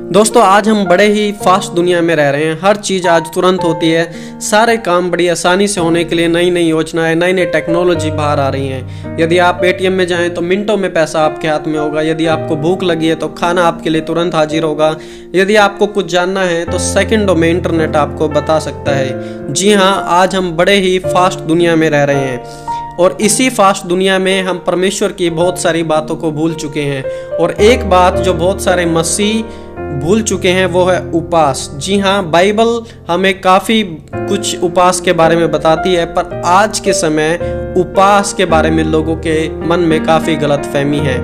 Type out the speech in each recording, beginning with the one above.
दोस्तों आज हम बड़े ही फास्ट दुनिया में रह रहे हैं। हर चीज़ आज तुरंत होती है। सारे काम बड़ी आसानी से होने के लिए नई नई योजनाएं, नई नई टेक्नोलॉजी बाहर आ रही हैं। यदि आप एटीएम में जाएं तो मिनटों में पैसा आपके हाथ में होगा। यदि आपको भूख लगी है तो खाना आपके लिए तुरंत हाजिर होगा। यदि आपको कुछ जानना है तो सेकंडों में इंटरनेट आपको बता सकता है। जी हाँ, आज हम बड़े ही फास्ट दुनिया में रह रहे हैं और इसी फास्ट दुनिया में हम परमेश्वर की बहुत सारी बातों को भूल चुके हैं। और एक बात जो बहुत सारे मसीह भूल चुके हैं वो है उपवास। जी हाँ, बाइबल हमें काफ़ी कुछ उपवास के बारे में बताती है, पर आज के समय उपवास के बारे में लोगों के मन में काफ़ी गलतफहमी है।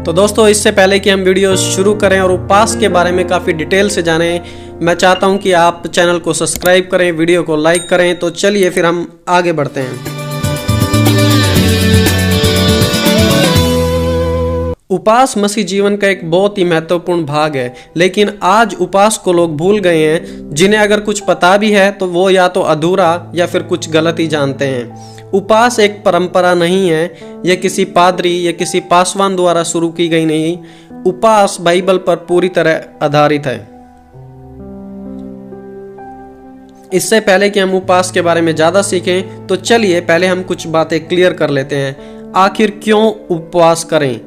तो दोस्तों, इससे पहले कि हम वीडियो शुरू करें और उपवास के बारे में काफ़ी डिटेल से जानें, मैं चाहता हूं कि आप चैनल को सब्सक्राइब करें, वीडियो को लाइक करें। तो चलिए फिर हम आगे बढ़ते हैं। उपवास मसीह जीवन का एक बहुत ही महत्वपूर्ण भाग है, लेकिन आज उपवास को लोग भूल गए हैं। जिन्हें अगर कुछ पता भी है तो वो या तो अधूरा या फिर कुछ गलत ही जानते हैं। उपवास एक परंपरा नहीं है, यह किसी पादरी या किसी पासवान द्वारा शुरू की गई नहीं। उपवास बाइबल पर पूरी तरह आधारित है। इससे पहले कि हम उपवास के बारे में ज़्यादा सीखें तो चलिए पहले हम कुछ बातें क्लियर कर लेते हैं। आखिर क्यों उपवास करें?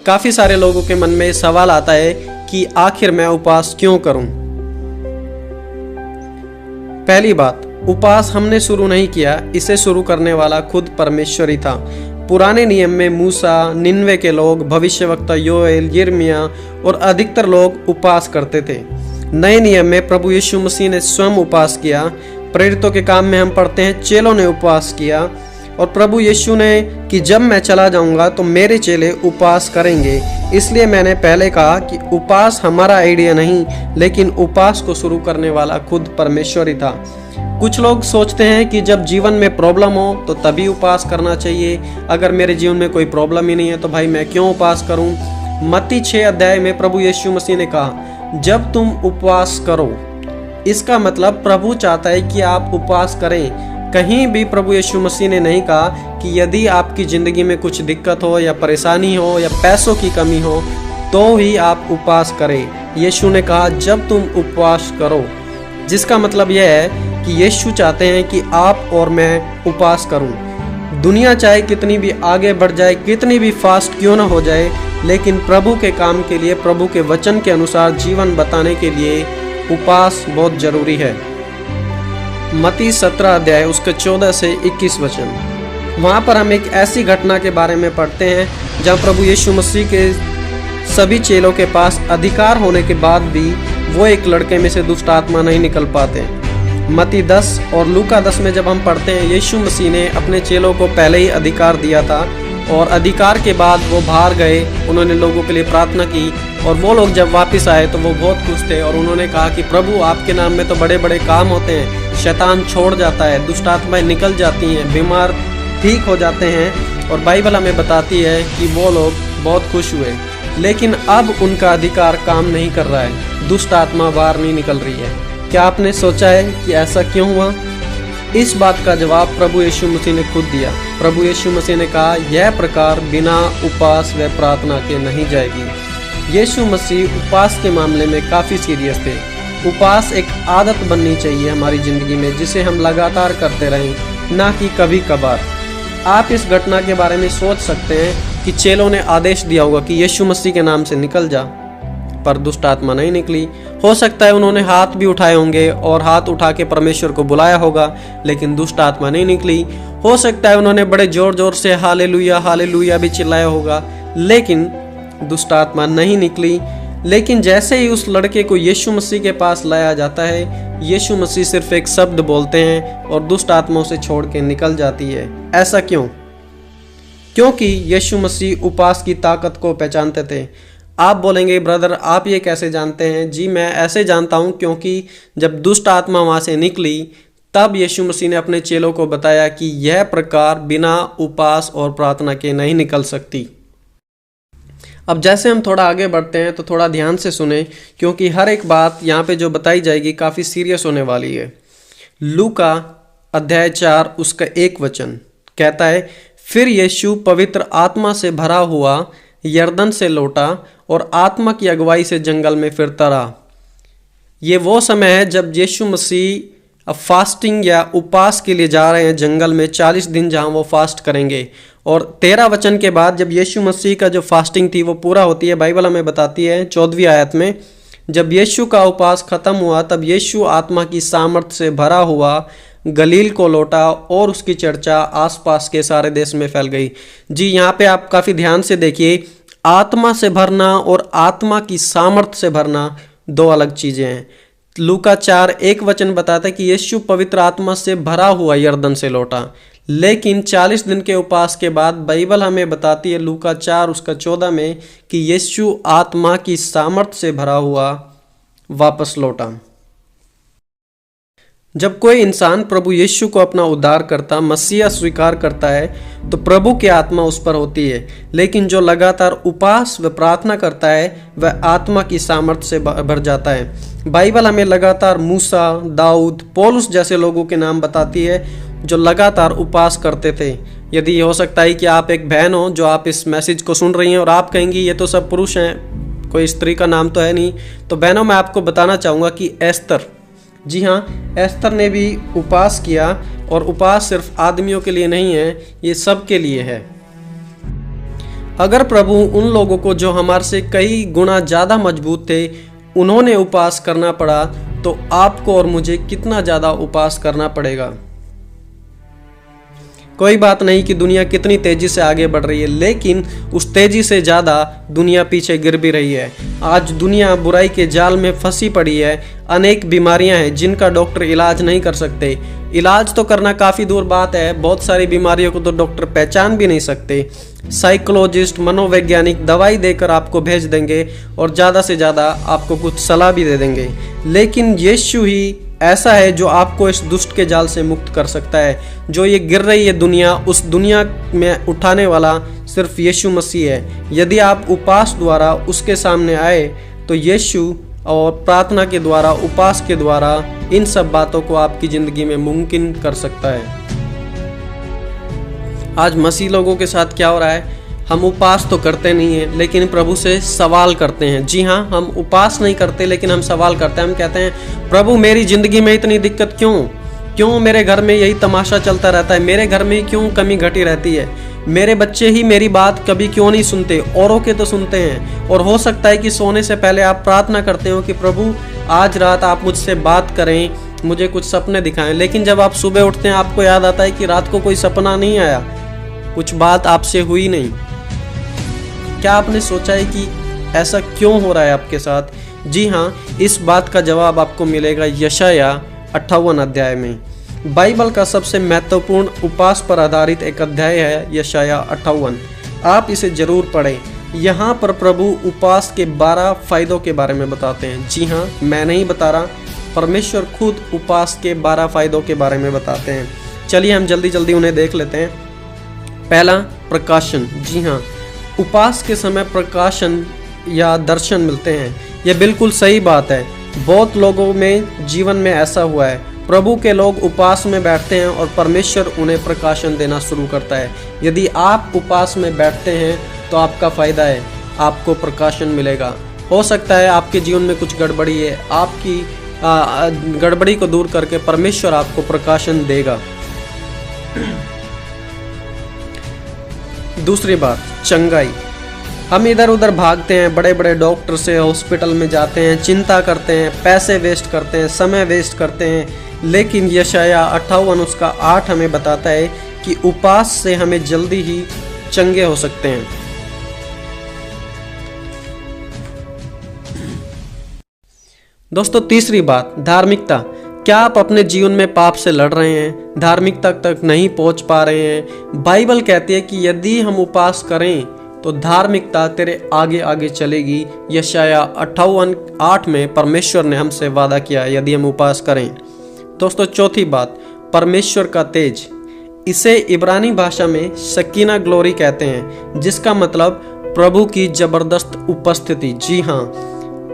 काफ़ी सारे लोगों के मन में सवाल आता है कि आखिर मैं उपवास क्यों करूं? पहली बात, उपवास हमने शुरू नहीं किया, इसे शुरू करने वाला खुद परमेश्वर ही था। पुराने नियम में मूसा, निन्वे के लोग, भविष्यवक्ता योएल, यिर्मयाह और अधिकतर लोग उपवास करते थे। नए नियम में प्रभु यीशु मसीह ने स्वयं उपवास किया। प्रेरितों के काम में हम पढ़ते हैं चेलों ने उपवास किया और प्रभु यीशु ने कि जब मैं चला जाऊंगा तो मेरे चेले उपवास करेंगे। इसलिए मैंने पहले कहा कि उपवास हमारा आइडिया नहीं, लेकिन उपवास को शुरू करने वाला खुद परमेश्वर ही था। कुछ लोग सोचते हैं कि जब जीवन में प्रॉब्लम हो तो तभी उपवास करना चाहिए। अगर मेरे जीवन में कोई प्रॉब्लम ही नहीं है तो भाई मैं क्यों उपवास करूं? मत्ती 6 अध्याय में प्रभु यीशु मसीह ने कहा, जब तुम उपवास करो, इसका मतलब प्रभु चाहता है कि आप उपवास करें। कहीं भी प्रभु यीशु मसीह ने नहीं कहा कि यदि आपकी ज़िंदगी में कुछ दिक्कत हो या परेशानी हो या पैसों की कमी हो तो ही आप उपवास करें। यीशु ने कहा जब तुम उपवास करो, जिसका मतलब यह है कि यीशु चाहते हैं कि आप और मैं उपवास करूं। दुनिया चाहे कितनी भी आगे बढ़ जाए, कितनी भी फास्ट क्यों ना हो जाए, लेकिन प्रभु के काम के लिए, प्रभु के वचन के अनुसार जीवन बताने के लिए उपवास बहुत जरूरी है। मत्ती 17 अध्याय उसके 14 से 21 वचन, वहाँ पर हम एक ऐसी घटना के बारे में पढ़ते हैं जहाँ प्रभु यीशु मसीह के सभी चेलों के पास अधिकार होने के बाद भी वो एक लड़के में से दुष्ट आत्मा नहीं निकल पाते। मत्ती 10 और लूका 10 में जब हम पढ़ते हैं यीशु मसीह ने अपने चेलों को पहले ही अधिकार दिया था और अधिकार के बाद वो बाहर गए, उन्होंने लोगों के लिए प्रार्थना की और वो लोग जब वापस आए तो वो बहुत खुश थे और उन्होंने कहा कि प्रभु आपके नाम में तो बड़े बड़े काम होते हैं, शैतान छोड़ जाता है, दुष्ट आत्माएं निकल जाती हैं, बीमार ठीक हो जाते हैं। और बाइबल हमें बताती है कि वो लोग बहुत खुश हुए। लेकिन अब उनका अधिकार काम नहीं कर रहा है, दुष्ट आत्मा बाहर नहीं निकल रही है। क्या आपने सोचा है कि ऐसा क्यों हुआ? इस बात का जवाब प्रभु यीशु मसीह ने खुद दिया। प्रभु यीशु मसीह ने कहा यह प्रकार बिना उपवास व प्रार्थना के नहीं जाएगी। यीशु मसीह उपवास के मामले में काफ़ी सीरियस थे। उपवास एक आदत बननी चाहिए हमारी ज़िंदगी में, जिसे हम लगातार करते रहें, ना कि कभी कभार। आप इस घटना के बारे में सोच सकते हैं कि चेलों ने आदेश दिया होगा कि यीशु मसीह के नाम से निकल जा, पर दुष्ट आत्मा नहीं निकली। हो सकता है उन्होंने हाथ भी उठाए होंगे और हाथ उठा के परमेश्वर को बुलाया होगा, लेकिन दुष्ट आत्मा नहीं निकली। हो सकता है उन्होंने बड़े जोर जोर से हालेलुया हालेलुया भी चिल्लाया होगा, लेकिन दुष्ट आत्मा नहीं निकली। लेकिन जैसे ही उस लड़के को यीशु मसीह के पास लाया जाता है, यीशु मसीह सिर्फ एक शब्द बोलते हैं और दुष्ट आत्मा उसे छोड़ के निकल जाती है। ऐसा क्यों? क्योंकि यीशु मसीह उपवास की ताकत को पहचानते थे। आप बोलेंगे ब्रदर आप ये कैसे जानते हैं? जी मैं ऐसे जानता हूँ क्योंकि जब दुष्ट आत्मा वहाँ से निकली तब यीशु मसीह ने अपने चेलों को बताया कि यह प्रकार बिना उपवास और प्रार्थना के नहीं निकल सकती। अब जैसे हम थोड़ा आगे बढ़ते हैं तो थोड़ा ध्यान से सुने, क्योंकि हर एक बात यहाँ पे जो बताई जाएगी काफ़ी सीरियस होने वाली है। लूका अध्याय 4 उसका 1 वचन कहता है, फिर यीशु पवित्र आत्मा से भरा हुआ यरदन से लौटा और आत्मा की अगुवाई से जंगल में फिरता रहा। ये वो समय है जब यीशु मसीह अब फास्टिंग या उपवास के लिए जा रहे हैं जंगल में 40 दिन, जहां वो फास्ट करेंगे। और 13 वचन के बाद जब यीशु मसीह का जो फास्टिंग थी वो पूरा होती है, बाइबल हमें बताती है 14वीं आयत में, जब यीशु का उपवास खत्म हुआ तब यीशु आत्मा की सामर्थ्य से भरा हुआ गलील को लौटा और उसकी चर्चा आसपास के सारे देश में फैल गई। जी, यहाँ पे आप काफ़ी ध्यान से देखिए, आत्मा से भरना और आत्मा की सामर्थ्य से भरना दो अलग चीज़ें हैं। लूका 4:1 वचन बताता है कि यीशु पवित्र आत्मा से भरा हुआ यरदन से लौटा, लेकिन 40 दिन के उपवास के बाद बाइबल हमें बताती है लूका 4:14 में कि यीशु आत्मा की सामर्थ्य से भरा हुआ वापस लौटा। जब कोई इंसान प्रभु यीशु को अपना उद्धारकर्ता मसीहा स्वीकार करता है तो प्रभु की आत्मा उस पर होती है, लेकिन जो लगातार उपवास व प्रार्थना करता है वह आत्मा की सामर्थ्य से भर जाता है। बाइबल हमें लगातार मूसा, दाऊद, पौलुस जैसे लोगों के नाम बताती है जो लगातार उपवास करते थे। यदि हो सकता है कि आप एक बहन हो जो आप इस मैसेज को सुन रही हैं और आप कहेंगी ये तो सब पुरुष हैं, कोई स्त्री का नाम तो है नहीं, तो बहनों मैं आपको बताना चाहूँगा कि एस्तर, जी हाँ, एस्तर ने भी उपवास किया, और उपवास सिर्फ आदमियों के लिए नहीं है, ये सब के लिए है। अगर प्रभु उन लोगों को जो हमारे से कई गुना ज़्यादा मजबूत थे उन्होंने उपवास करना पड़ा, तो आपको और मुझे कितना ज़्यादा उपवास करना पड़ेगा। कोई बात नहीं कि दुनिया कितनी तेजी से आगे बढ़ रही है, लेकिन उस तेजी से ज़्यादा दुनिया पीछे गिर भी रही है। आज दुनिया बुराई के जाल में फंसी पड़ी है। अनेक बीमारियां हैं जिनका डॉक्टर इलाज नहीं कर सकते। इलाज तो करना काफ़ी दूर बात है, बहुत सारी बीमारियों को तो डॉक्टर पहचान भी नहीं सकते। साइकोलॉजिस्ट, मनोवैज्ञानिक दवाई देकर आपको भेज देंगे और ज़्यादा से ज़्यादा आपको कुछ सलाह भी दे देंगे, लेकिन यीशु ही ऐसा है जो आपको इस दुष्ट के जाल से मुक्त कर सकता है। जो ये गिर रही है दुनिया, उस दुनिया में उठाने वाला सिर्फ यीशु मसीह है। यदि आप उपवास द्वारा उसके सामने आए तो यीशु और प्रार्थना के द्वारा, उपवास के द्वारा इन सब बातों को आपकी ज़िंदगी में मुमकिन कर सकता है। आज मसीह लोगों के साथ क्या हो रहा है, हम उपवास तो करते नहीं हैं लेकिन प्रभु से सवाल करते हैं। जी हाँ, हम उपवास नहीं करते लेकिन हम सवाल करते हैं। हम कहते हैं प्रभु मेरी ज़िंदगी में इतनी दिक्कत क्यों मेरे घर में यही तमाशा चलता रहता है, मेरे घर में क्यों कमी घटी रहती है, मेरे बच्चे ही मेरी बात कभी क्यों नहीं सुनते, औरों के तो सुनते हैं। और हो सकता है कि सोने से पहले आप प्रार्थना करते हो कि प्रभु आज रात आप मुझसे बात करें, मुझे कुछ सपने दिखाएं, लेकिन जब आप सुबह उठते हैं आपको याद आता है कि रात को कोई सपना नहीं आया, कुछ बात आपसे हुई नहीं। क्या आपने सोचा है कि ऐसा क्यों हो रहा है आपके साथ? जी हाँ, इस बात का जवाब आपको मिलेगा यशाया 58 अध्याय में। बाइबल का सबसे महत्वपूर्ण उपवास पर आधारित एक अध्याय है यशाया 58। आप इसे जरूर पढ़ें। यहाँ पर प्रभु उपवास के 12 फायदों के बारे में बताते हैं। जी हाँ, मैं नहीं बता रहा, परमेश्वर खुद उपवास के 12 फायदों के बारे में बताते हैं। चलिए हम जल्दी जल्दी उन्हें देख लेते हैं। पहला, प्रकाशन। जी हाँ, उपवास के समय प्रकाशन या दर्शन मिलते हैं। यह बिल्कुल सही बात है। बहुत लोगों में जीवन में ऐसा हुआ है। प्रभु के लोग उपवास में बैठते हैं और परमेश्वर उन्हें प्रकाशन देना शुरू करता है। यदि आप उपवास में बैठते हैं तो आपका फ़ायदा है, आपको प्रकाशन मिलेगा। हो सकता है आपके जीवन में कुछ गड़बड़ी है, आपकी गड़बड़ी को दूर करके परमेश्वर आपको प्रकाशन देगा। दूसरी बात, चंगाई। हम इधर उधर भागते हैं, बड़े बड़े डॉक्टर से हॉस्पिटल में जाते हैं, चिंता करते हैं, पैसे वेस्ट करते हैं, समय वेस्ट करते हैं, लेकिन यशाया 58 उसका 8 हमें बताता है कि उपवास से हमें जल्दी ही चंगे हो सकते हैं। दोस्तों, तीसरी बात, धार्मिकता। क्या आप अपने जीवन में पाप से लड़ रहे हैं, धार्मिकता तक नहीं पहुंच पा रहे हैं? बाइबल कहती है कि यदि हम उपवास करें तो धार्मिकता तेरे आगे आगे चलेगी। यशाया 58:8 में परमेश्वर ने हमसे वादा किया यदि हम उपवास करें। दोस्तों, चौथी बात, परमेश्वर का तेज। इसे इब्रानी भाषा में शकीना ग्लोरी कहते हैं, जिसका मतलब प्रभु की जबरदस्त उपस्थिति। जी हाँ,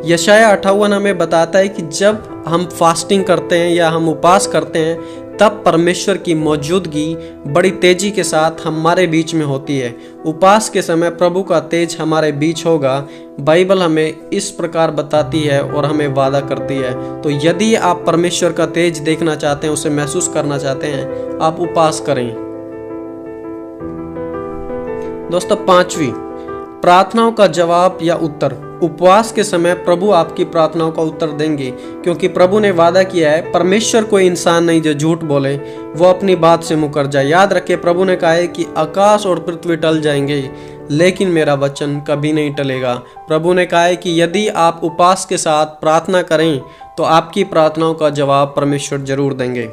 यशाया 58 हमें बताता है कि जब हम फास्टिंग करते हैं या हम उपवास करते हैं तब परमेश्वर की मौजूदगी बड़ी तेजी के साथ हमारे बीच में होती है। उपवास के समय प्रभु का तेज हमारे बीच होगा। बाइबल हमें इस प्रकार बताती है और हमें वादा करती है। तो यदि आप परमेश्वर का तेज देखना चाहते हैं, उसे महसूस करना चाहते हैं, आप उपवास करें। दोस्तों, 5वीं, प्रार्थनाओं का जवाब या उत्तर। उपवास के समय प्रभु आपकी प्रार्थनाओं का उत्तर देंगे, क्योंकि प्रभु ने वादा किया है, परमेश्वर कोई इंसान नहीं जो झूठ बोले, वो अपनी बात से मुकर जाए। याद रखिए, प्रभु ने कहा है कि आकाश और पृथ्वी टल जाएंगे, लेकिन मेरा वचन कभी नहीं टलेगा। प्रभु ने कहा है कि यदि आप उपवास के साथ प्रार्थना करें तो आपकी प्रार्थनाओं का जवाब परमेश्वर जरूर देंगे।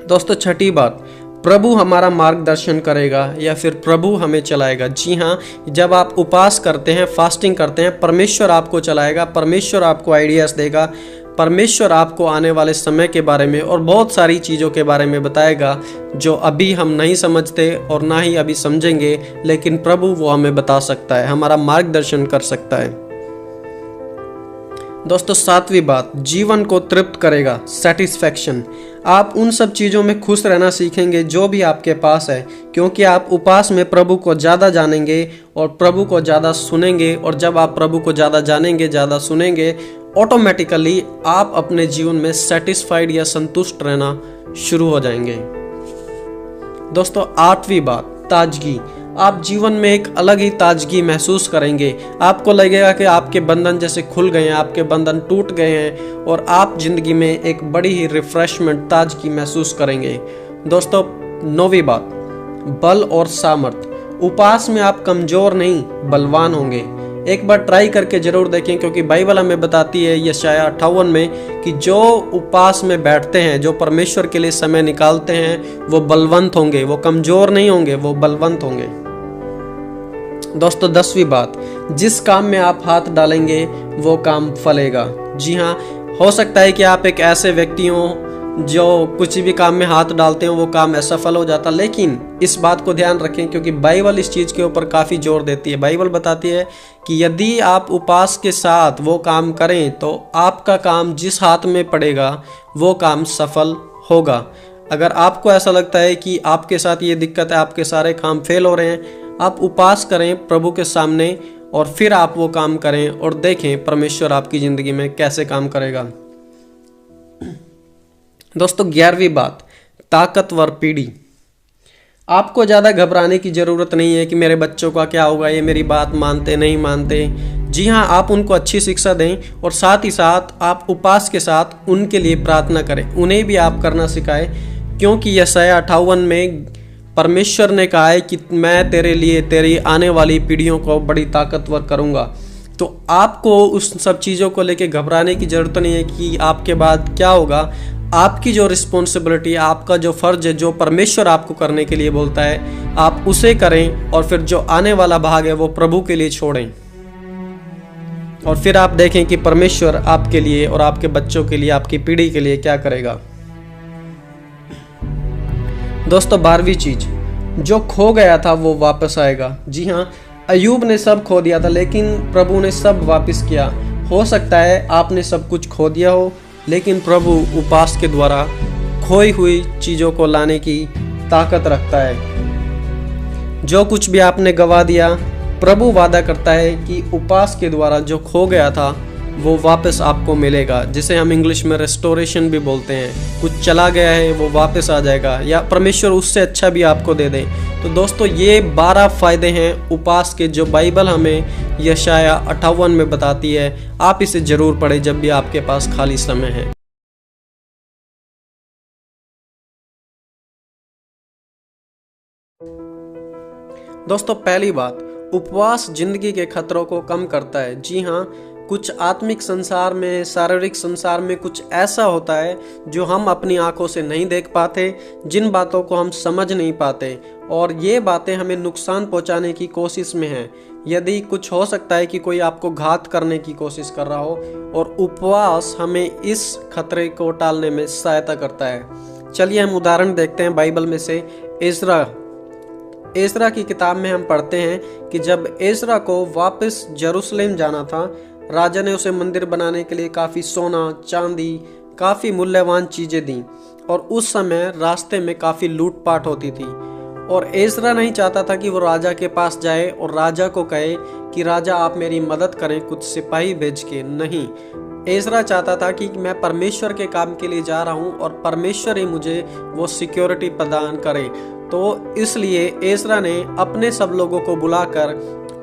दोस्तों, 6ठी बात, प्रभु हमारा मार्गदर्शन करेगा या फिर प्रभु हमें चलाएगा। जी हाँ, जब आप उपवास करते हैं, फास्टिंग करते हैं, परमेश्वर आपको चलाएगा, परमेश्वर आपको आइडियाज देगा, परमेश्वर आपको आने वाले समय के बारे में और बहुत सारी चीज़ों के बारे में बताएगा जो अभी हम नहीं समझते और ना ही अभी समझेंगे, लेकिन प्रभु वो हमें बता सकता है, हमारा मार्गदर्शन कर सकता है। दोस्तों, 7वीं बात, जीवन को तृप्त करेगा, सेटिस्फैक्शन। आप उन सब चीज़ों में खुश रहना सीखेंगे जो भी आपके पास है, क्योंकि आप उपवास में प्रभु को ज़्यादा जानेंगे और प्रभु को ज़्यादा सुनेंगे। और जब आप प्रभु को ज़्यादा जानेंगे, ज़्यादा सुनेंगे, ऑटोमेटिकली आप अपने जीवन में सेटिस्फाइड या संतुष्ट रहना शुरू हो जाएंगे। दोस्तों, 8वीं बात, ताजगी। आप जीवन में एक अलग ही ताजगी महसूस करेंगे। आपको लगेगा कि आपके बंधन जैसे खुल गए हैं, आपके बंधन टूट गए हैं और आप जिंदगी में एक बड़ी ही रिफ्रेशमेंट, ताजगी महसूस करेंगे। दोस्तों, 9वीं बात, बल और सामर्थ। उपवास में आप कमजोर नहीं, बलवान होंगे। एक बार ट्राई करके जरूर देखें, क्योंकि बाइबल हमें बताती है यशायाह 58 में कि जो उपवास में बैठते हैं, जो परमेश्वर के लिए समय निकालते हैं, वो बलवंत होंगे, वो कमजोर नहीं होंगे, वो बलवंत होंगे। दोस्तों, 10वीं बात, जिस काम में आप हाथ डालेंगे वो काम फलेगा। जी हाँ, हो सकता है कि आप एक ऐसे व्यक्ति हो जो कुछ भी काम में हाथ डालते हो वो काम असफल हो जाता, लेकिन इस बात को ध्यान रखें, क्योंकि बाइबल इस चीज़ के ऊपर काफ़ी जोर देती है। बाइबल बताती है कि यदि आप उपवास के साथ वो काम करें तो आपका काम जिस हाथ में पड़ेगा वो काम सफल होगा। अगर आपको ऐसा लगता है कि आपके साथ ये दिक्कत है, आपके सारे काम फेल हो रहे हैं, आप उपवास करें प्रभु के सामने और फिर आप वो काम करें और देखें परमेश्वर आपकी ज़िंदगी में कैसे काम करेगा। दोस्तों, 11वीं बात, ताकतवर पीढ़ी। आपको ज़्यादा घबराने की ज़रूरत नहीं है कि मेरे बच्चों का क्या होगा, ये मेरी बात मानते नहीं मानते। जी हाँ, आप उनको अच्छी शिक्षा दें और साथ ही साथ आप उपवास के साथ उनके लिए प्रार्थना करें, उन्हें भी आप करना सिखाएं, क्योंकि यशायाह 58 में परमेश्वर ने कहा है कि मैं तेरे लिए तेरी आने वाली पीढ़ियों को बड़ी ताकतवर करूँगा। तो आपको उस सब चीज़ों को लेके घबराने की ज़रूरत नहीं है कि आपके बाद क्या होगा। आपकी जो रिस्पॉन्सिबिलिटी, आपका जो फ़र्ज है, जो परमेश्वर आपको करने के लिए बोलता है, आप उसे करें और फिर जो आने वाला भाग है वो प्रभु के लिए छोड़ें। और फिर आप देखें कि परमेश्वर आपके लिए और आपके बच्चों के लिए, आपकी पीढ़ी के लिए क्या करेगा। दोस्तों, 12वीं चीज़, जो खो गया था वो वापस आएगा। जी हाँ, अय्यूब ने सब खो दिया था, लेकिन प्रभु ने सब वापस किया। हो सकता है आपने सब कुछ खो दिया हो, लेकिन प्रभु उपवास के द्वारा खोई हुई चीज़ों को लाने की ताकत रखता है। जो कुछ भी आपने गवा दिया, प्रभु वादा करता है कि उपवास के द्वारा जो खो गया था वो वापस आपको मिलेगा, जिसे हम इंग्लिश में रेस्टोरेशन भी बोलते हैं। कुछ चला गया है वो वापस आ जाएगा, या परमेश्वर उससे अच्छा भी आपको दे दे। तो दोस्तों, ये 12 फायदे हैं उपवास के, जो बाइबल हमें यशायाह 58 में बताती है। आप इसे जरूर पढ़ें जब भी आपके पास खाली समय है। दोस्तों, पहली बात, उपवास जिंदगी के खतरों को कम करता है। जी हाँ, कुछ आत्मिक संसार में, शारीरिक संसार में कुछ ऐसा होता है जो हम अपनी आंखों से नहीं देख पाते, जिन बातों को हम समझ नहीं पाते, और ये बातें हमें नुकसान पहुंचाने की कोशिश में हैं। यदि कुछ हो सकता है कि कोई आपको घात करने की कोशिश कर रहा हो, और उपवास हमें इस खतरे को टालने में सहायता करता है। चलिए हम उदाहरण देखते हैं बाइबल में से। एजरा की किताब में हम पढ़ते हैं कि जब एजरा को वापस यरूशलेम जाना था, राजा ने उसे मंदिर बनाने के लिए काफ़ी सोना चांदी काफ़ी मूल्यवान चीज़ें दी और उस समय रास्ते में काफ़ी लूटपाट होती थी। और एजरा नहीं चाहता था कि वो राजा के पास जाए और राजा को कहे कि राजा आप मेरी मदद करें कुछ सिपाही भेज के। नहीं, एजरा चाहता था कि मैं परमेश्वर के काम के लिए जा रहा हूँ और परमेश्वर ही मुझे वो सिक्योरिटी प्रदान करे। तो इसलिए एजरा ने अपने सब लोगों को बुलाकर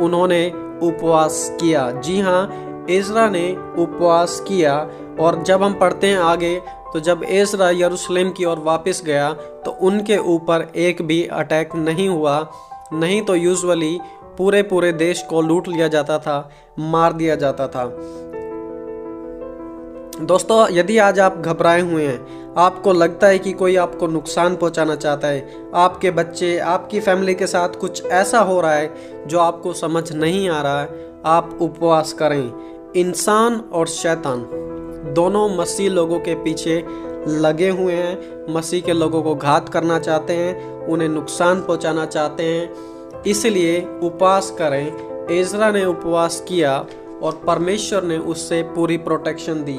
उन्होंने उपवास किया। जी हाँ, एजरा ने उपवास किया। और जब हम पढ़ते हैं आगे, तो जब एजरा यरूशलेम की ओर वापस गया तो उनके ऊपर एक भी अटैक नहीं हुआ। नहीं तो यूजुअली पूरे देश को लूट लिया जाता था, मार दिया जाता था। दोस्तों, यदि आज आप घबराए हुए हैं, आपको लगता है कि कोई आपको नुकसान पहुंचाना चाहता है, आपके बच्चे आपकी फैमिली के साथ कुछ ऐसा हो रहा है जो आपको समझ नहीं आ रहा है, आप उपवास करें। इंसान और शैतान दोनों मसीह लोगों के पीछे लगे हुए हैं, मसीह के लोगों को घात करना चाहते हैं, उन्हें नुकसान पहुंचाना चाहते हैं। इसलिए उपवास करें। एजरा ने उपवास किया और परमेश्वर ने उससे पूरी प्रोटेक्शन दी।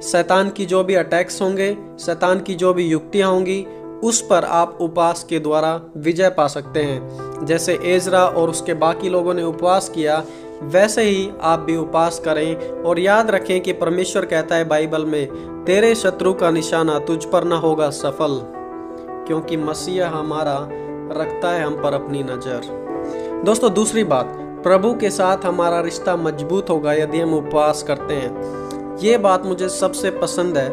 शैतान की जो भी अटैक्स होंगे, शैतान की जो भी युक्तियां होंगी, उस पर आप उपवास के द्वारा विजय पा सकते हैं। जैसे एजरा और उसके बाकी लोगों ने उपवास किया, वैसे ही आप भी उपवास करें। और याद रखें कि परमेश्वर कहता है बाइबल में, तेरे शत्रु का निशाना तुझ पर न होगा सफल, क्योंकि मसीहा हमारा रखता है हम पर अपनी नजर। दोस्तों, दूसरी बात, प्रभु के साथ हमारा रिश्ता मजबूत होगा यदि हम उपवास करते हैं। ये बात मुझे सबसे पसंद है।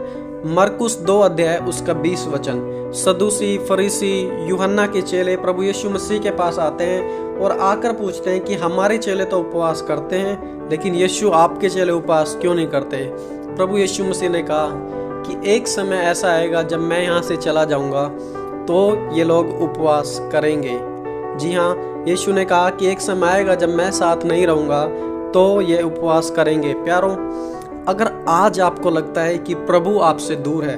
मरकुस 2 अध्याय उसका 20 वचन। सदूसी, फरीसी, यूहन्ना के चेले प्रभु यीशु मसीह के पास आते हैं और आकर पूछते हैं कि हमारे चेले तो उपवास करते हैं, लेकिन यीशु आपके चेले उपवास क्यों नहीं करते। प्रभु यीशु मसीह ने कहा कि एक समय ऐसा आएगा जब मैं यहाँ से चला जाऊंगा तो ये लोग उपवास करेंगे। जी हाँ, यीशु ने कहा कि एक समय आएगा जब मैं साथ नहीं रहूंगा तो ये उपवास करेंगे। प्यारों, अगर आज आपको लगता है कि प्रभु आपसे दूर है,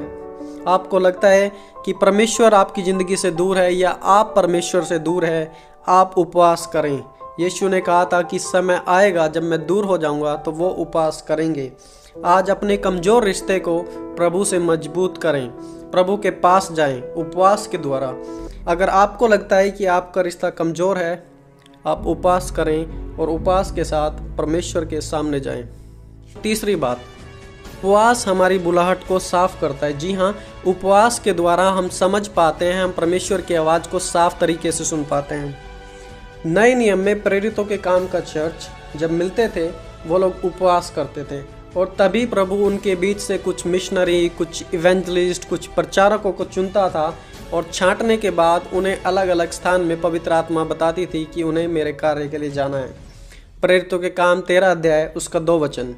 आपको लगता है कि परमेश्वर आपकी ज़िंदगी से दूर है या आप परमेश्वर से दूर है, आप उपवास करें। यीशु ने कहा था कि समय आएगा जब मैं दूर हो जाऊंगा तो वो उपवास करेंगे। आज अपने कमज़ोर रिश्ते को प्रभु से मजबूत करें, प्रभु के पास जाएं उपवास के द्वारा। अगर आपको लगता है कि आपका रिश्ता कमज़ोर है, आप उपवास करें और उपवास के साथ परमेश्वर के सामने जाएं। तीसरी बात, उपवास हमारी बुलाहट को साफ करता है। जी हाँ, उपवास के द्वारा हम समझ पाते हैं, हम परमेश्वर की आवाज़ को साफ तरीके से सुन पाते हैं। नए नियम में प्रेरितों के काम का चर्च जब मिलते थे, वो लोग उपवास करते थे और तभी प्रभु उनके बीच से कुछ मिशनरी, कुछ इवेंजलिस्ट, कुछ प्रचारकों को चुनता था और छांटने के बाद उन्हें अलग अलग स्थान में पवित्र आत्मा बताती थी कि उन्हें मेरे कार्य के लिए जाना है। प्रेरितों के काम 13 अध्याय उसका 2 वचन।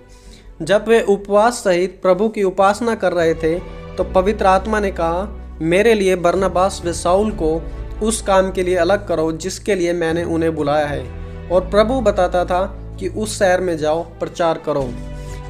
जब वे उपवास सहित प्रभु की उपासना कर रहे थे तो पवित्र आत्मा ने कहा, मेरे लिए बरनबास व शाऊल को उस काम के लिए अलग करो जिसके लिए मैंने उन्हें बुलाया है। और प्रभु बताता था कि उस शहर में जाओ, प्रचार करो।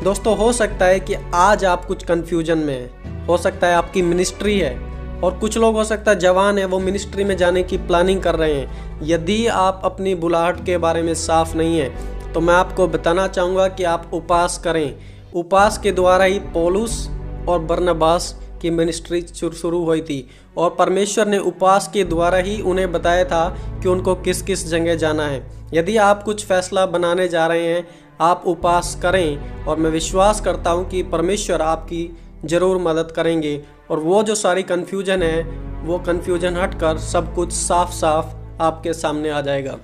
दोस्तों, हो सकता है कि आज आप कुछ कन्फ्यूजन में हैं, हो सकता है आपकी मिनिस्ट्री है और कुछ लोग हो सकता है जवान है, वो मिनिस्ट्री में जाने की प्लानिंग कर रहे हैं। यदि आप अपनी बुलाहट के बारे में साफ नहीं है तो मैं आपको बताना चाहूँगा कि आप उपवास करें। उपवास के द्वारा ही पौलुस और बरनबास की मिनिस्ट्री शुरू हुई थी और परमेश्वर ने उपवास के द्वारा ही उन्हें बताया था कि उनको किस किस जगह जाना है। यदि आप कुछ फैसला बनाने जा रहे हैं, आप उपवास करें और मैं विश्वास करता हूं कि परमेश्वर आपकी ज़रूर मदद करेंगे और वो जो सारी कन्फ्यूजन है, वो कन्फ्यूजन हटकर सब कुछ साफ साफ आपके सामने आ जाएगा।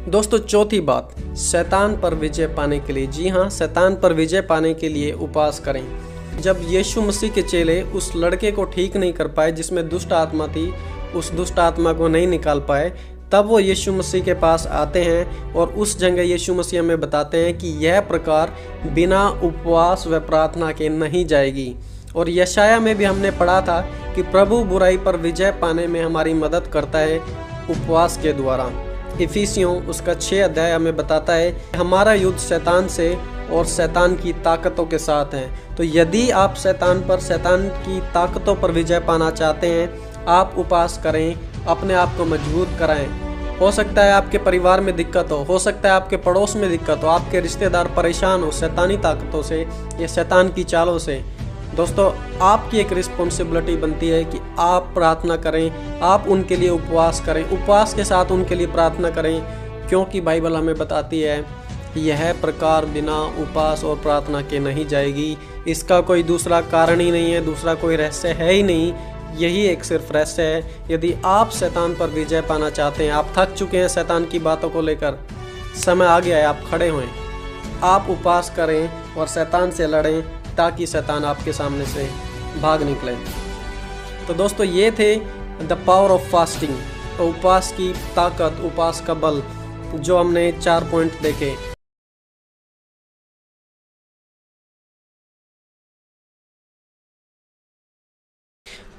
दोस्तों, चौथी बात, शैतान पर विजय पाने के लिए, जी हाँ, शैतान पर विजय पाने के लिए उपवास करें। जब यीशु मसीह के चेले उस लड़के को ठीक नहीं कर पाए जिसमें दुष्ट आत्मा थी, उस दुष्ट आत्मा को नहीं निकाल पाए, तब वो यीशु मसीह के पास आते हैं और उस जगह यीशु मसीह हमें बताते हैं कि यह प्रकार बिना उपवास व प्रार्थना के नहीं जाएगी। और यशाया में भी हमने पढ़ा था कि प्रभु बुराई पर विजय पाने में हमारी मदद करता है उपवास के द्वारा। इफिसियों उसका 6 अध्याय हमें बताता है हमारा युद्ध शैतान से और शैतान की ताकतों के साथ है। तो यदि आप शैतान की ताकतों पर विजय पाना चाहते हैं, आप उपवास करें, अपने आप को मजबूत कराएं हो सकता है आपके परिवार में दिक्कत हो सकता है आपके पड़ोस में दिक्कत हो, आपके रिश्तेदार परेशान हो शैतानी ताकतों से या शैतान की चालों से। दोस्तों, आपकी एक रिस्पॉन्सिबिलिटी बनती है कि आप प्रार्थना करें, आप उनके लिए उपवास करें, उपवास के साथ उनके लिए प्रार्थना करें, क्योंकि बाइबल हमें बताती है यह प्रकार बिना उपवास और प्रार्थना के नहीं जाएगी। इसका कोई दूसरा कारण ही नहीं है, दूसरा कोई रहस्य है ही नहीं, यही एक सिर्फ रहस्य है। यदि आप शैतान पर विजय पाना चाहते हैं, आप थक चुके हैं शैतान की बातों को लेकर, समय आ गया है आप खड़े हों, आप उपवास करें और शैतान से लड़ें, ताकि शैतान आपके सामने से भाग निकले। तो दोस्तों, ये थे द पावर ऑफ फास्टिंग, उपवास की ताकत, उपवास का बल, जो हमने 4 पॉइंट देखे।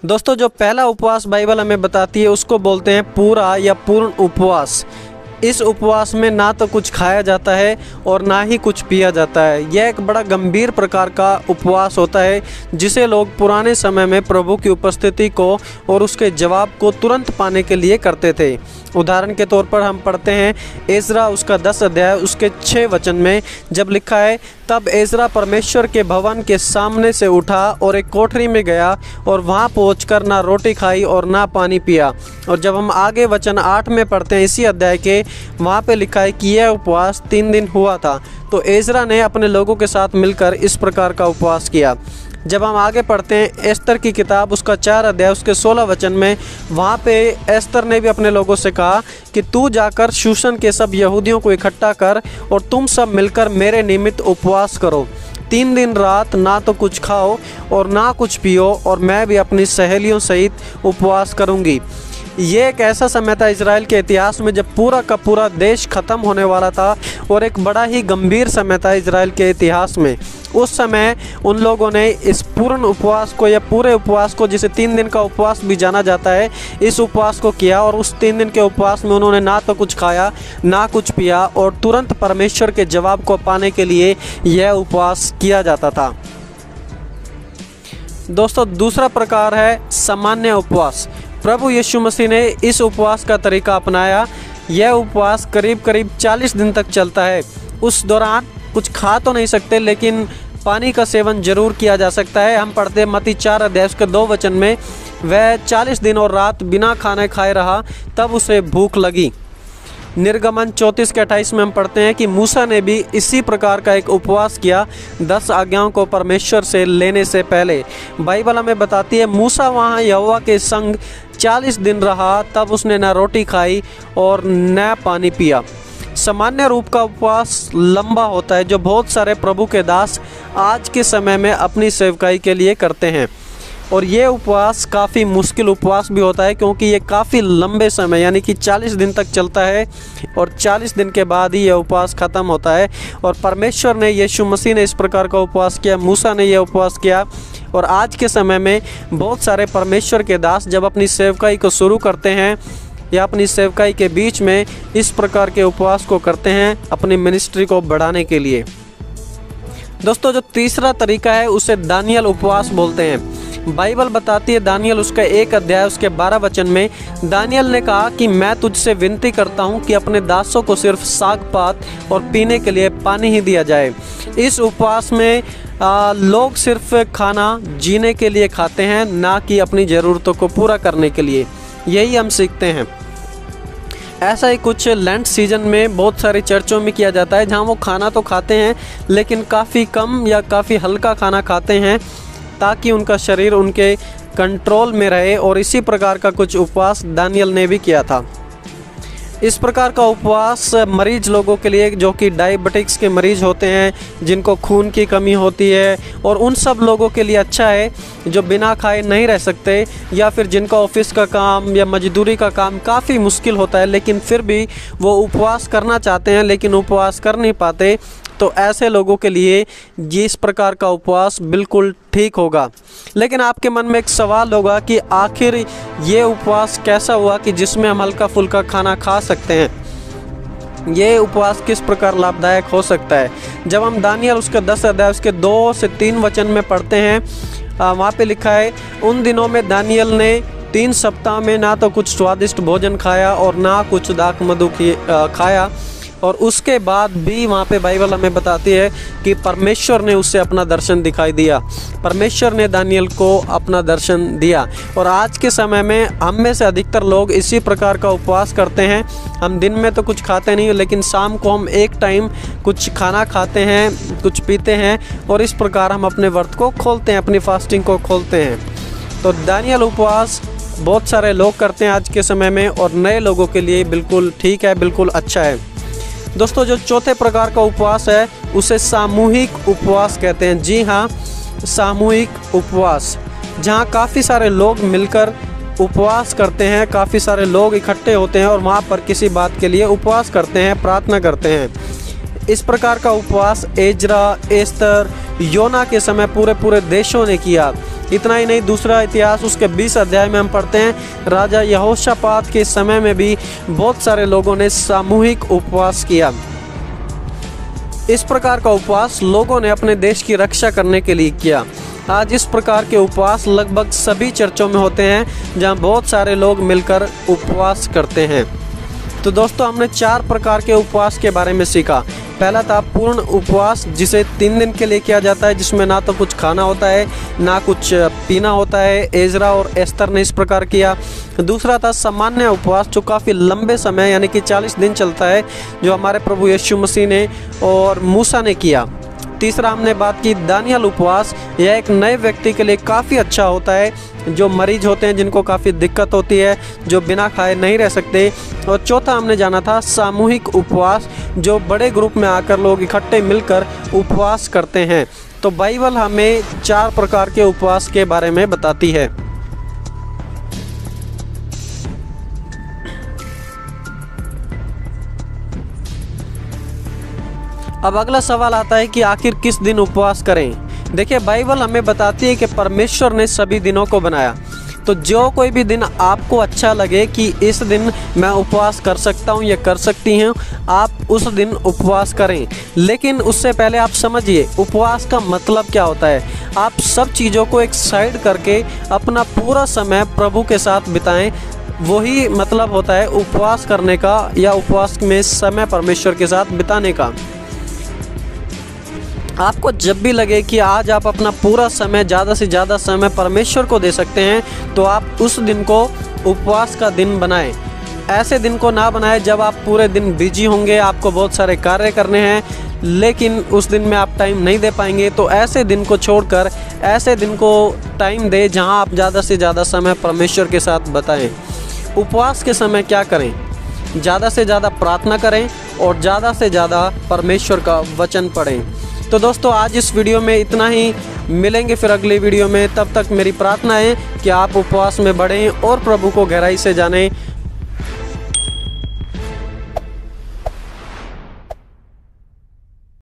दोस्तों, जो पहला उपवास बाइबल हमें बताती है उसको बोलते हैं पूरा या पूर्ण उपवास। इस उपवास में ना तो कुछ खाया जाता है और ना ही कुछ पिया जाता है। यह एक बड़ा गंभीर प्रकार का उपवास होता है, जिसे लोग पुराने समय में प्रभु की उपस्थिति को और उसके जवाब को तुरंत पाने के लिए करते थे। उदाहरण के तौर पर हम पढ़ते हैं एजरा उसका 10 अध्याय उसके 6 वचन में, जब लिखा है, तब एजरा परमेश्वर के भवन के सामने से उठा और एक कोठरी में गया और वहाँ पहुंचकर ना रोटी खाई और ना पानी पिया। और जब हम आगे वचन 8 में पढ़ते हैं इसी अध्याय के, वहाँ पे लिखा है कि यह उपवास 3 दिन हुआ था। तो एजरा ने अपने लोगों के साथ मिलकर इस प्रकार का उपवास किया। जब हम आगे पढ़ते हैं एस्तर की किताब उसका 4 अध्याय उसके 16 वचन में, वहाँ पे एस्तर ने भी अपने लोगों से कहा कि तू जाकर शूशन के सब यहूदियों को इकट्ठा कर और तुम सब मिलकर मेरे निमित्त उपवास करो। 3 दिन रात ना तो कुछ खाओ और ना कुछ पियो, और मैं भी अपनी सहेलियों सहित उपवास करूँगी। ये एक ऐसा समय था इजराइल के इतिहास में जब पूरा का पूरा देश ख़त्म होने वाला था, और एक बड़ा ही गंभीर समय था इजराइल के इतिहास में। उस समय उन लोगों ने इस पूर्ण उपवास को या पूरे उपवास को, जिसे 3 दिन का उपवास भी जाना जाता है, इस उपवास को किया। और उस 3 दिन के उपवास में उन्होंने ना तो कुछ खाया ना कुछ पिया, और तुरंत परमेश्वर के जवाब को पाने के लिए यह उपवास किया जाता था। दोस्तों, दूसरा प्रकार है सामान्य उपवास। प्रभु यीशु मसीह ने इस उपवास का तरीका अपनाया। यह उपवास करीब करीब 40 दिन तक चलता है। उस दौरान कुछ खा तो नहीं सकते, लेकिन पानी का सेवन जरूर किया जा सकता है। हम पढ़ते हैं मत्ती 4 अध्याय उसके 2 वचन में, वह 40 दिन और रात बिना खाने खाए रहा, तब उसे भूख लगी। निर्गमन 34 के 28 में हम पढ़ते हैं कि मूसा ने भी इसी प्रकार का एक उपवास किया 10 आज्ञाओं को परमेश्वर से लेने से पहले। बाइबल हमें बताती है मूसा वहाँ यहोवा के संग 40 दिन रहा, तब उसने न रोटी खाई और न पानी पिया। सामान्य रूप का उपवास लंबा होता है, जो बहुत सारे प्रभु के दास आज के समय में अपनी सेवकाई के लिए करते हैं। और ये उपवास काफ़ी मुश्किल उपवास भी होता है, क्योंकि ये काफ़ी लंबे समय यानी कि 40 दिन तक चलता है, और 40 दिन के बाद ही यह उपवास ख़त्म होता है। और परमेश्वर ने, यीशु मसीह ने इस प्रकार का उपवास किया, मूसा ने यह उपवास किया। और आज के समय में बहुत सारे परमेश्वर के दास जब अपनी सेवकाई को शुरू करते हैं या अपनी सेवकाई के बीच में इस प्रकार के उपवास को करते हैं अपनी मिनिस्ट्री को बढ़ाने के लिए। दोस्तों, जो तीसरा तरीका है उसे दानियल उपवास बोलते हैं। बाइबल बताती है दानियल उसका 1 अध्याय उसके 12 वचन में, दानियल ने कहा कि मैं तुझसे विनती करता हूँ कि अपने दासों को सिर्फ साग पात और पीने के लिए पानी ही दिया जाए। इस उपवास में लोग सिर्फ खाना जीने के लिए खाते हैं, ना कि अपनी ज़रूरतों को पूरा करने के लिए। यही हम सीखते हैं। ऐसा ही कुछ लेंट सीजन में बहुत सारी चर्चों में किया जाता है, जहाँ वो खाना तो खाते हैं लेकिन काफ़ी कम या काफ़ी हल्का खाना खाते हैं, ताकि उनका शरीर उनके कंट्रोल में रहे। और इसी प्रकार का कुछ उपवास दानियल ने भी किया था। इस प्रकार का उपवास मरीज लोगों के लिए, जो कि डायबिटिक्स के मरीज होते हैं, जिनको खून की कमी होती है, और उन सब लोगों के लिए अच्छा है जो बिना खाए नहीं रह सकते, या फिर जिनका ऑफिस का काम या मजदूरी का काम काफ़ी मुश्किल होता है, लेकिन फिर भी वो उपवास करना चाहते हैं लेकिन उपवास कर नहीं पाते। तो ऐसे लोगों के लिए इस प्रकार का उपवास बिल्कुल ठीक होगा। लेकिन आपके मन में एक सवाल होगा कि आखिर ये उपवास कैसा हुआ कि जिसमें हम हल्का फुल्का खाना खा सकते हैं? ये उपवास किस प्रकार लाभदायक हो सकता है? जब हम दानियल उसके 10 अध्याय उसके 2 से 3 वचन में पढ़ते हैं, वहाँ पे लिखा है, उन दिनों में दानियल ने 3 सप्ताह में ना तो कुछ स्वादिष्ट भोजन खाया और ना कुछ दाख मधु खाया, और उसके बाद भी वहाँ पे बाइबल हमें बताती है कि परमेश्वर ने उससे अपना दर्शन दिखाई दिया। परमेश्वर ने दानियल को अपना दर्शन दिया। और आज के समय में हम में से अधिकतर लोग इसी प्रकार का उपवास करते हैं। हम दिन में तो कुछ खाते नहीं, लेकिन शाम को हम एक टाइम कुछ खाना खाते हैं, कुछ पीते हैं, और इस प्रकार हम अपने व्रत को खोलते हैं, अपनी फास्टिंग को खोलते हैं। तो दानियल उपवास बहुत सारे लोग करते हैं आज के समय में, और नए लोगों के लिए बिल्कुल ठीक है, बिल्कुल अच्छा है। दोस्तों, जो चौथे प्रकार का उपवास है उसे सामूहिक उपवास कहते हैं। जी हाँ, सामूहिक उपवास, जहाँ काफ़ी सारे लोग मिलकर उपवास करते हैं, काफ़ी सारे लोग इकट्ठे होते हैं और वहाँ पर किसी बात के लिए उपवास करते हैं, प्रार्थना करते हैं। इस प्रकार का उपवास एजरा, एस्तर, योना के समय पूरे देशों ने किया। इतना ही नहीं, दूसरा इतिहास उसके 20 अध्याय में हम पढ़ते हैं, राजा यहोशापात के समय में भी बहुत सारे लोगों ने सामूहिक उपवास किया। इस प्रकार का उपवास लोगों ने अपने देश की रक्षा करने के लिए किया। आज इस प्रकार के उपवास लगभग सभी चर्चों में होते हैं, जहां बहुत सारे लोग मिलकर उपवास करते हैं। तो दोस्तों, हमने 4 प्रकार के उपवास के बारे में सीखा। पहला था पूर्ण उपवास, जिसे 3 दिन के लिए किया जाता है, जिसमें ना तो कुछ खाना होता है ना कुछ पीना होता है। एजरा और एस्तर ने इस प्रकार किया। दूसरा था सामान्य उपवास, जो काफ़ी लंबे समय यानी कि 40 दिन चलता है, जो हमारे प्रभु यीशु मसीह ने और मूसा ने किया। तीसरा हमने बात की दानियल उपवास। यह एक नए व्यक्ति के लिए काफ़ी अच्छा होता है, जो मरीज होते हैं, जिनको काफ़ी दिक्कत होती है, जो बिना खाए नहीं रह सकते। और चौथा हमने जाना था सामूहिक उपवास, जो बड़े ग्रुप में आकर लोग इकट्ठे मिलकर उपवास करते हैं। तो बाइबल हमें 4 प्रकार के उपवास के बारे में बताती है। अब अगला सवाल आता है कि आखिर किस दिन उपवास करें। देखिए, बाइबल हमें बताती है कि परमेश्वर ने सभी दिनों को बनाया। तो जो कोई भी दिन आपको अच्छा लगे कि इस दिन मैं उपवास कर सकता हूँ या कर सकती हूँ, आप उस दिन उपवास करें। लेकिन उससे पहले आप समझिए उपवास का मतलब क्या होता है। आप सब चीज़ों को एक साइड करके अपना पूरा समय प्रभु के साथ बिताएं। वही मतलब होता है उपवास करने का, या उपवास में समय परमेश्वर के साथ बिताने का। आपको जब भी लगे कि आज आप अपना पूरा समय, ज़्यादा से ज़्यादा समय परमेश्वर को दे सकते हैं, तो आप उस दिन को उपवास का दिन बनाएं। ऐसे दिन को ना बनाएं जब आप पूरे दिन बिजी होंगे, आपको बहुत सारे कार्य करने हैं, लेकिन उस दिन में आप टाइम नहीं दे पाएंगे। तो ऐसे दिन को छोड़कर ऐसे दिन को टाइम दें जहां आप ज़्यादा से ज़्यादा समय परमेश्वर के साथ बिताएं। उपवास के समय क्या करें? ज़्यादा से ज़्यादा प्रार्थना करें और ज़्यादा से ज़्यादा परमेश्वर का वचन पढ़ें। तो दोस्तों, आज इस वीडियो में इतना ही। मिलेंगे फिर अगली वीडियो में। तब तक मेरी प्रार्थना है कि आप उपवास में बढ़ें और प्रभु को गहराई से जानें।